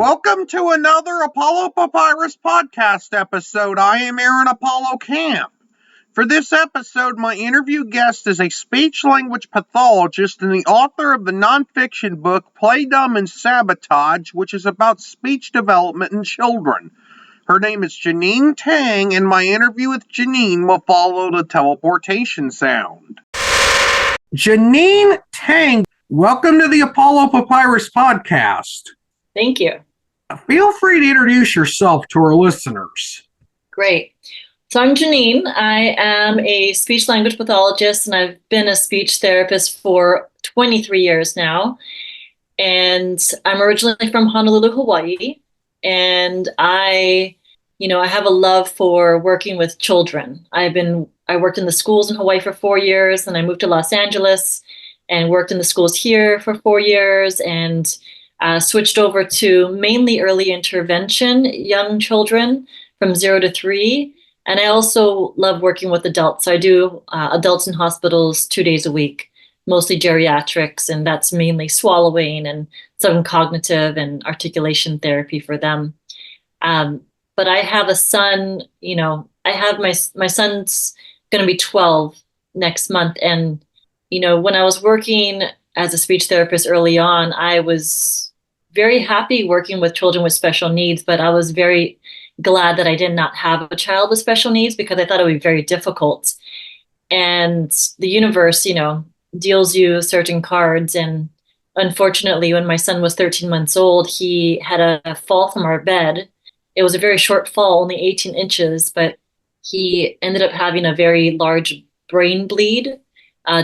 Welcome to another Apollo Papyrus podcast episode. I am Aaron Apollo Camp. For this episode, my interview guest is a speech-language pathologist and the author of the nonfiction book Play Dumb and Sabotage, which is about speech development in children. Her name is Jeaneen Tang, and my interview with Jeaneen will follow the teleportation sound. Jeaneen Tang, welcome to the Apollo Papyrus podcast. Thank you. Feel free to introduce yourself to our listeners. Great. So I'm Jeaneen. I am a speech-language pathologist, and I've been a speech therapist for 23 years now. And I'm originally from Honolulu, Hawaii. And I have a love for working with children. I worked in the schools in Hawaii for 4 years, and I moved to Los Angeles and worked in the schools here for 4 years, and switched over to mainly early intervention, young children from 0 to 3. And I also love working with adults. So I do adults in hospitals 2 days a week, mostly geriatrics, and that's mainly swallowing and some cognitive and articulation therapy for them. But I have a son, I have my son's going to be 12 next month. And, when I was working as a speech therapist early on, I was very happy working with children with special needs, but I was very glad that I did not have a child with special needs because I thought it would be very difficult. And the universe, deals you certain cards. And unfortunately, when my son was 13 months old, he had a fall from our bed. It was a very short fall, only 18 inches, but he ended up having a very large brain bleed,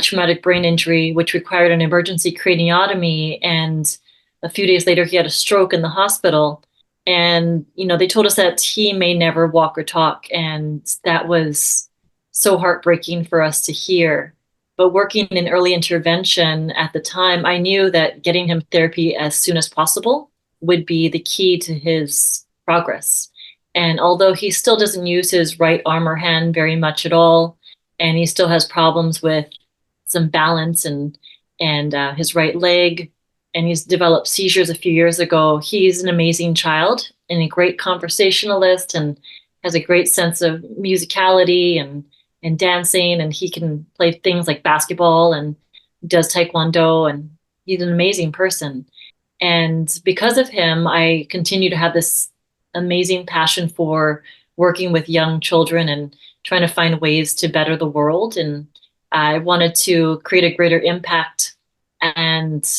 traumatic brain injury, which required an emergency craniotomy. And a few days later, he had a stroke in the hospital. And, they told us that he may never walk or talk. And that was so heartbreaking for us to hear. But working in early intervention at the time, I knew that getting him therapy as soon as possible would be the key to his progress. And although he still doesn't use his right arm or hand very much at all, and he still has problems with some balance and his right leg, and he's developed seizures a few years ago, he's an amazing child and a great conversationalist and has a great sense of musicality and dancing, and he can play things like basketball and does taekwondo, and he's an amazing person. And because of him, I continue to have this amazing passion for working with young children and trying to find ways to better the world. And I wanted to create a greater impact. And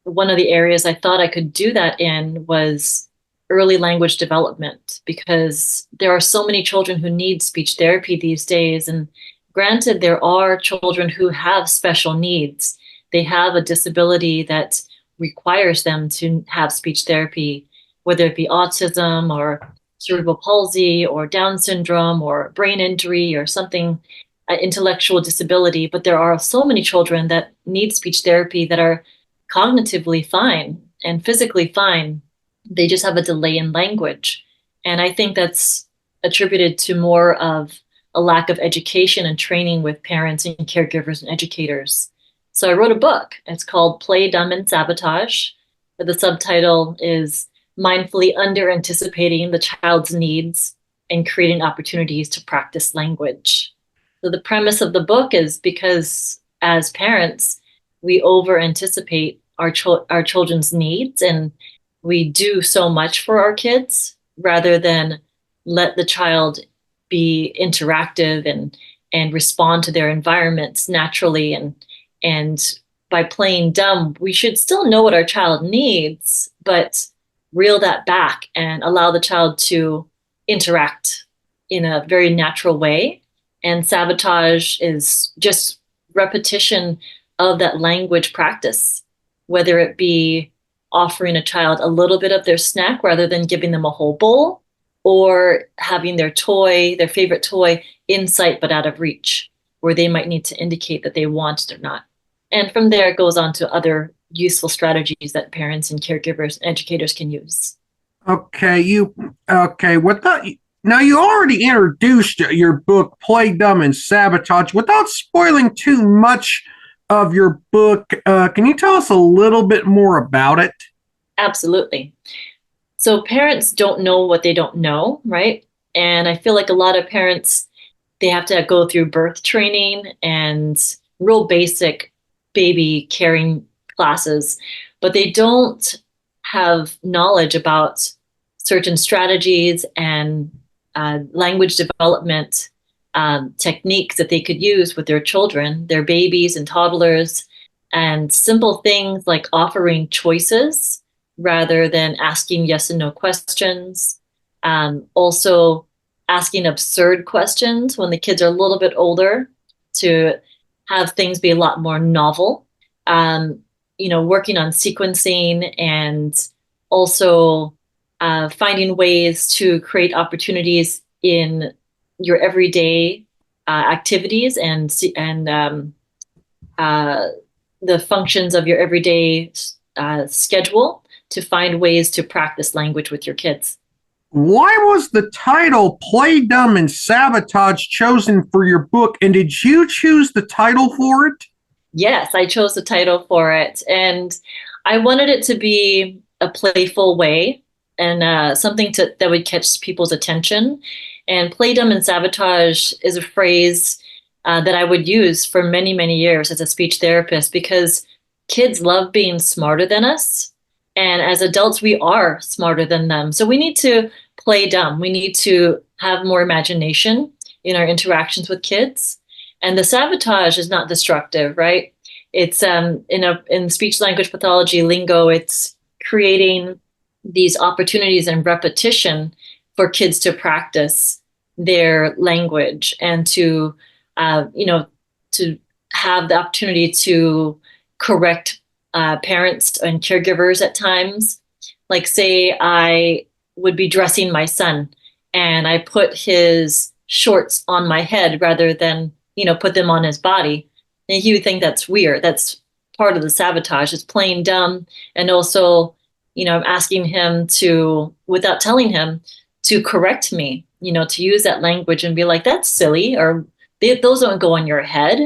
one of the areas I thought I could do that in was early language development, because there are so many children who need speech therapy these days. And granted, there are children who have special needs. They have a disability that requires them to have speech therapy, whether it be autism or cerebral palsy or Down syndrome or brain injury or something, intellectual disability. But there are so many children that need speech therapy that are cognitively fine and physically fine. They just have a delay in language. And I think that's attributed to more of a lack of education and training with parents and caregivers and educators. So I wrote a book. It's called Play Dumb and Sabotage. The subtitle is Mindfully Under-Anticipating the Child's Needs and Creating Opportunities to Practice Language. So the premise of the book is because as parents, we over-anticipate our children's needs, and we do so much for our kids rather than let the child be interactive and respond to their environments naturally. And by playing dumb, we should still know what our child needs, but reel that back and allow the child to interact in a very natural way. And sabotage is just repetition of that language practice, whether it be offering a child a little bit of their snack rather than giving them a whole bowl, or having their favorite toy in sight but out of reach, where they might need to indicate that they want it or not. And from there, it goes on to other useful strategies that parents and caregivers and educators can use. Now you already introduced your book, Play Dumb and Sabotage. Without spoiling too much of your book, can you tell us a little bit more about it? Absolutely. So parents don't know what they don't know, right? And I feel like a lot of parents, they have to go through birth training and real basic baby caring classes, but they don't have knowledge about certain strategies and language development techniques that they could use with their children, their babies and toddlers, and simple things like offering choices rather than asking yes and no questions. Also, asking absurd questions when the kids are a little bit older to have things be a lot more novel. Um, working on sequencing and also finding ways to create opportunities in your everyday activities and uh, the functions of your everyday schedule to find ways to practice language with your kids. Why was the title Play Dumb and Sabotage chosen for your book, and did you choose the title for it? Yes, I chose the title for it, and I wanted it to be a playful way and something that would catch people's attention. And play dumb and sabotage is a phrase that I would use for many, many years as a speech therapist because kids love being smarter than us. And as adults, we are smarter than them. So we need to play dumb. We need to have more imagination in our interactions with kids. And the sabotage is not destructive, right? It's in speech language pathology lingo, it's creating these opportunities and repetition for kids to practice their language and to have the opportunity to correct parents and caregivers at times. Like, say, I would be dressing my son and I put his shorts on my head rather than, put them on his body. And he would think that's weird. That's part of the sabotage. It's playing dumb. And also, I'm asking him to, without telling him, to correct me, to use that language and be like, that's silly, or those don't go on your head,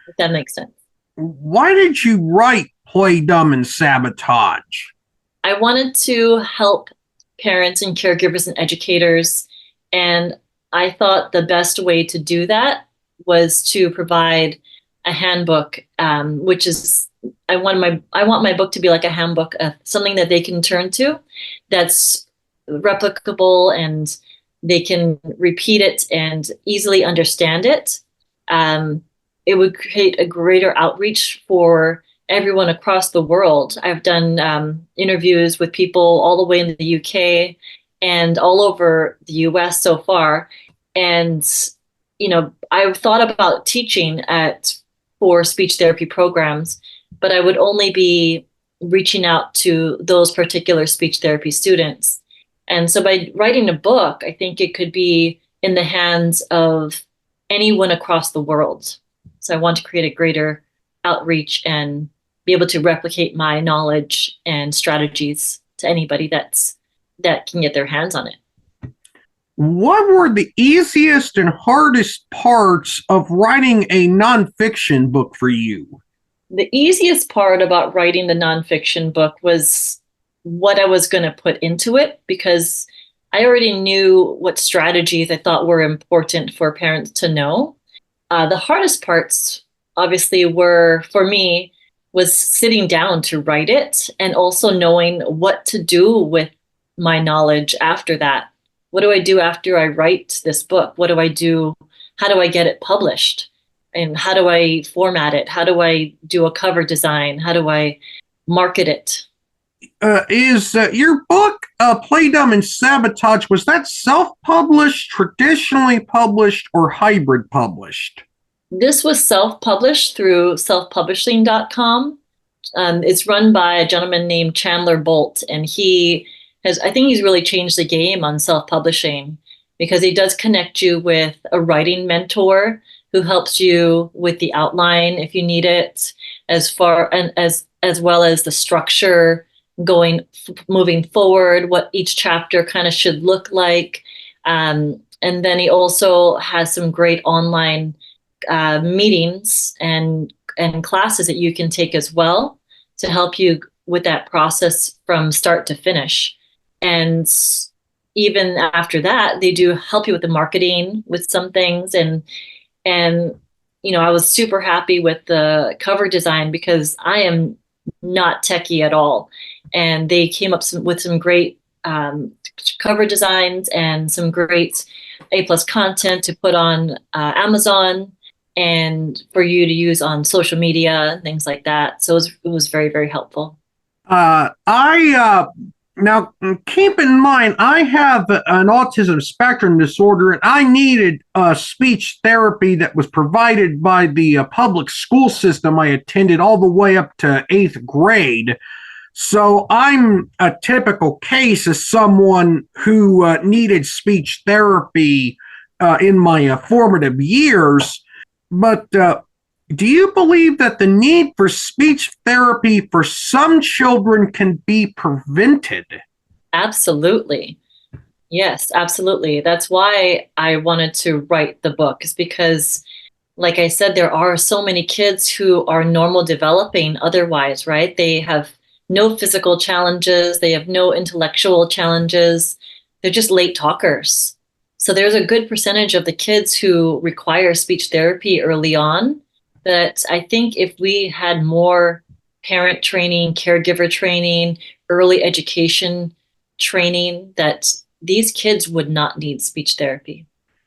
if that makes sense. Why did you write Play Dumb and Sabotage? I wanted to help parents and caregivers and educators. And I thought the best way to do that was to provide a handbook, which is I want my book to be like a handbook, something that they can turn to, that's replicable and they can repeat it and easily understand it. It would create a greater outreach for everyone across the world. I've done interviews with people all the way in the UK and all over the US so far. And, I've thought about teaching for speech therapy programs, but I would only be reaching out to those particular speech therapy students. And so by writing a book, I think it could be in the hands of anyone across the world. So I want to create a greater outreach and be able to replicate my knowledge and strategies to anybody that can get their hands on it. What were the easiest and hardest parts of writing a nonfiction book for you? The easiest part about writing the nonfiction book was what I was going to put into it, because I already knew what strategies I thought were important for parents to know. The hardest parts, obviously, were for me was sitting down to write it and also knowing what to do with my knowledge after that. What do I do after I write this book? What do I do? How do I get it published? And how do I format it? How do I do a cover design? How do I market it? Is your book, Play Dumb and Sabotage, was that self-published, traditionally published, or hybrid published? This was self-published through selfpublishing.com. It's run by a gentleman named Chandler Bolt, and I think he's really changed the game on self-publishing because he does connect you with a writing mentor who helps you with the outline if you need it, as well as the structure moving forward, what each chapter kind of should look like. And then he also has some great online meetings and classes that you can take as well to help you with that process from start to finish. And even after that, they do help you with the marketing with some things. And I was super happy with the cover design because I am not techie at all. And they came up with some great cover designs and some great A+ content to put on Amazon and for you to use on social media and things like that. So it was very, very helpful. I Now keep in mind I have an autism spectrum disorder, and I needed speech therapy that was provided by the public school system I attended all the way up to 8th grade. So I'm a typical case of someone who needed speech therapy in my formative years. But do you believe that the need for speech therapy for some children can be prevented? Absolutely. Yes, absolutely. That's why I wanted to write the book, is because, like I said, there are so many kids who are normal developing otherwise, right? They have no physical challenges, they have no intellectual challenges. They're just late talkers. So there's a good percentage of the kids who require speech therapy early on that I think if we had more parent training, caregiver training, early education training, that these kids would not need speech therapy.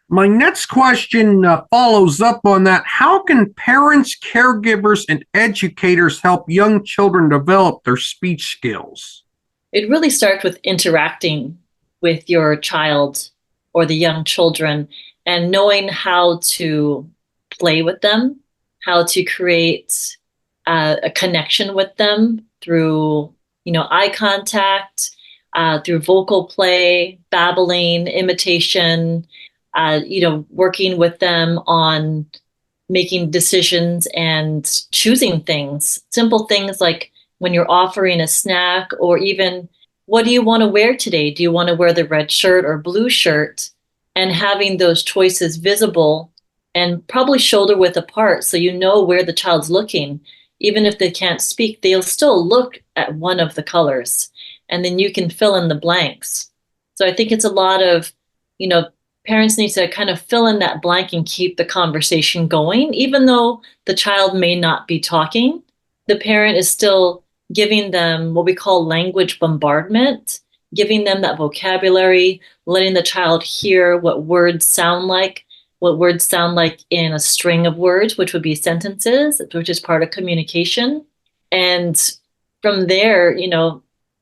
My next question follows up on that. How can parents, caregivers, and educators help young children develop their speech skills? It really starts with interacting with your child or the young children and knowing how to play with them, how to create a connection with them through, eye contact, through vocal play, babbling, imitation, working with them on making decisions and choosing things. Simple things like when you're offering a snack, or even what do you want to wear today? Do you want to wear the red shirt or blue shirt? And having those choices visible and probably shoulder width apart so you know where the child's looking. Even if they can't speak, they'll still look at one of the colors, and then you can fill in the blanks. So I think it's a lot of, parents need to kind of fill in that blank and keep the conversation going. Even though the child may not be talking, the parent is still giving them what we call language bombardment, giving them that vocabulary, letting the child hear what words sound like, in a string of words, which would be sentences, which is part of communication. And from there,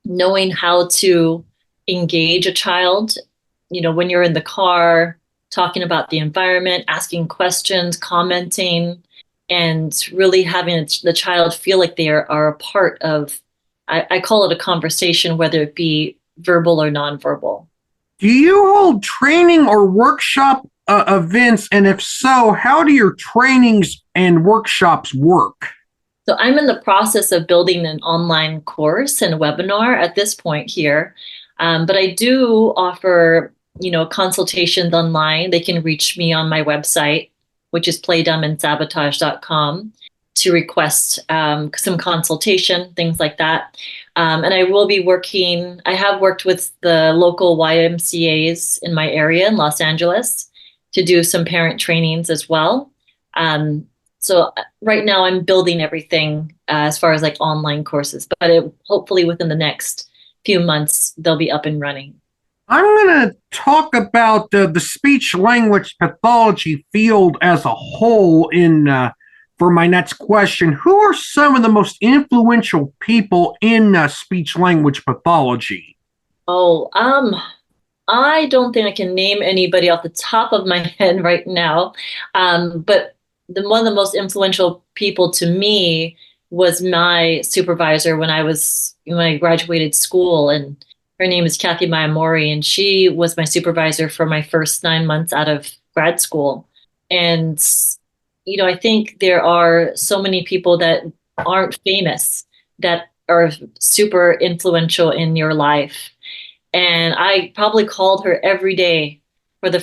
knowing how to engage a child, when you're in the car, talking about the environment, asking questions, commenting, and really having the child feel like they are a part of, I call it a conversation, whether it be verbal or nonverbal. Do you hold training or workshop events? And if so, how do your trainings and workshops work? So I'm in the process of building an online course and webinar at this point here. But I do offer, consultations online. They can reach me on my website, which is playdumbandsabotage.com, to request some consultation, things like that. And I have worked with the local YMCAs in my area in Los Angeles to do some parent trainings as well. So right now I'm building everything as far as like online courses, but hopefully within the next few months, they'll be up and running. I'm going to talk about the speech language pathology field as a whole for my next question. Who are some of the most influential people in speech language pathology? Oh, I don't think I can name anybody off the top of my head right now. But one of the most influential people to me was my supervisor when I graduated school, and her name is Kathy Mayamori, and she was my supervisor for my first 9 months out of grad school. And, I think there are so many people that aren't famous that are super influential in your life. And I probably called her every day for the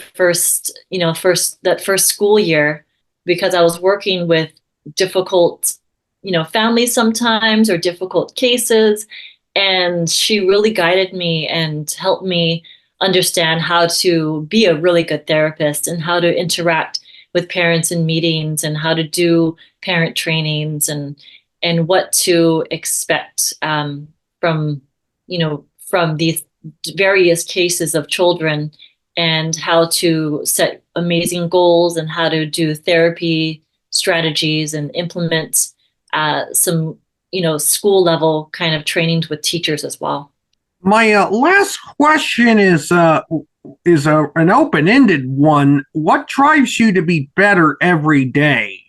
that first school year, because I was working with difficult, families sometimes, or difficult cases. And she really guided me and helped me understand how to be a really good therapist and how to interact with parents in meetings and how to do parent trainings and what to expect from from these various cases of children and how to set amazing goals and how to do therapy strategies and implement some school level kind of trainings with teachers as well. My last question is an open-ended one. What drives you to be better every day?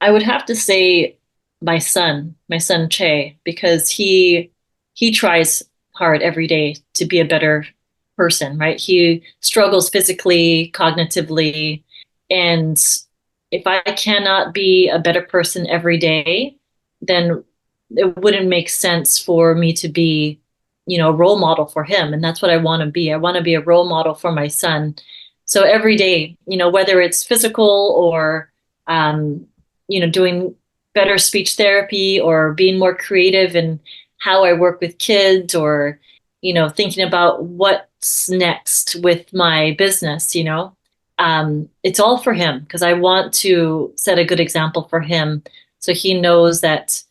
I would have to say my son Che, because he tries hard every day to be a better person, right? He struggles physically, cognitively, and if I cannot be a better person every day, then it wouldn't make sense for me to be, a role model for him. And that's what I want to be. I want to be a role model for my son. So every day, whether it's physical or, um, doing better speech therapy or being more creative in how I work with kids or, thinking about what's next with my business, it's all for him because I want to set a good example for him so he knows that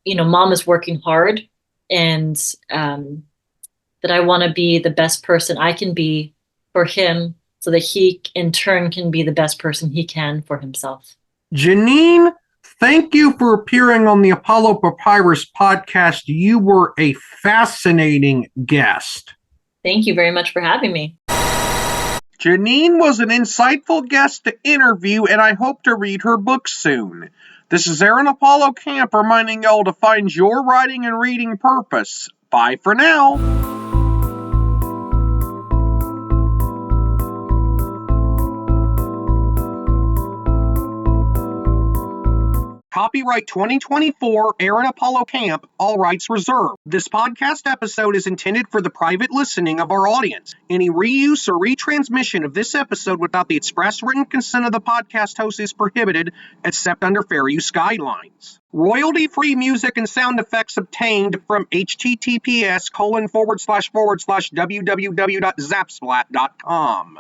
mom is working hard and that I want to be the best person I can be for him so that he in turn can be the best person he can for himself. Jeaneen, thank you for appearing on the Apollo Papyrus podcast. You were a fascinating guest. Thank you very much for having me. Jeaneen was an insightful guest to interview, and I hope to read her book soon. This is Aaron Apollo Camp reminding y'all to find your writing and reading purpose. Bye for now. Copyright 2024, Aaron Apollo Camp, all rights reserved. This podcast episode is intended for the private listening of our audience. Any reuse or retransmission of this episode without the express written consent of the podcast host is prohibited, except under fair use guidelines. Royalty-free music and sound effects obtained from https://www.zapsplat.com.